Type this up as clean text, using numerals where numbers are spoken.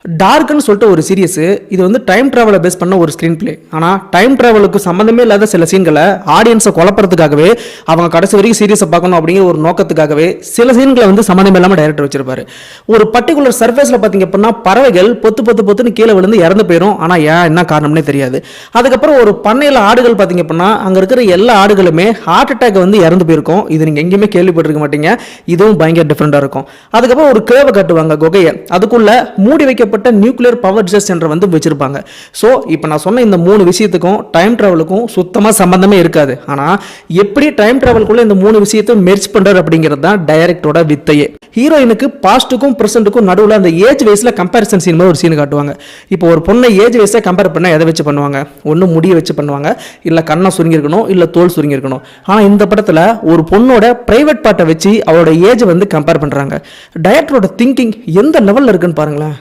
டார்க்னு சொல்லிட்டு ஒரு சீரியஸ். இது வந்து டைம் டிராவலை பேஸ் பண்ண ஒரு ஸ்க்ரீன் பிளே. ஆனால் டைம் டிராவலுக்கு சம்மந்தமே இல்லாத சில சீன்களை ஆடியன்ஸை குழப்பறதுக்காகவே, அவங்க கடைசி வரைக்கும் சீரியஸை பார்க்கணும் அப்படிங்கிற ஒரு நோக்கத்துக்காகவே சில சீன்களை வந்து சம்மந்தமே இல்லாமல் டைரக்டர் வச்சிருப்பாரு. ஒரு பர்டிகுலர் சர்ஃபேஸில் பார்த்தீங்க அப்படின்னா பறவைகள் பொத்துன்னு கீழே விழுந்து இறந்து போயிடும். ஆனால் ஏன் என்ன காரணம்னே தெரியாது. அதுக்கப்புறம் ஒரு பண்ணையில் ஆடுகள் பார்த்தீங்க அப்படின்னா அங்கே இருக்கிற எல்லா ஆடுகளுமே ஹார்ட் அட்டாக் வந்து இறந்து போயிருக்கும். இது நீங்கள் எங்கேயுமே கேள்விப்பட்டிருக்க மாட்டீங்க. இதுவும் பயங்கர டிஃப்ரெண்டாக இருக்கும். அதுக்கப்புறம் ஒரு கேவை கட்டுவாங்க, குகையை. அதுக்குள்ள மூடி வைக்க நியூக்ளியர் பவர் சென்டர் வந்து வச்சிருப்பாங்க. சோ இப்போ நான் சொன்ன இந்த 3 விஷயத்துக்கும் டைம் டிராவலுக்கும் சுத்தமா சம்பந்தமே இருக்காது. ஆனா எப்படி டைம் டிராவலுக்குள்ள இந்த 3 விஷயத்தை மெர்ஜ் பண்றாரு அப்படிங்கிறது தான் டைரக்டரோட வித்தையே. ஹீரோயினுக்கு பாஸ்ட்டுக்கும் பிரசன்ட்டுக்கும் நடுவில் அந்த ஏஜ் வைஸ்ல கம்பேரிசன் சீன் மாதிரி ஒரு சீன் காட்டுவாங்க. இப்போ ஒரு பொண்ணை ஏஜ் வைஸா கம்பேர் பண்ண எதை வச்சு பண்ணுவாங்க? ஒன்று முடிய வச்சு பண்ணுவாங்க, இல்ல கண்ணை சுருங்கி இருக்கணும், இல்ல தோல் சுருங்கி இருக்கணும். ஆனா இந்த படத்துல ஒரு பொண்ணோட பிரைவேட் பார்ட்டை வச்சு அவரோட ஏஜ் வந்து கம்பேர் பண்றாங்க. டைரக்டரோட திங்கிங் எந்த லெவல்ல இருக்குன்னு பாருங்களேன்.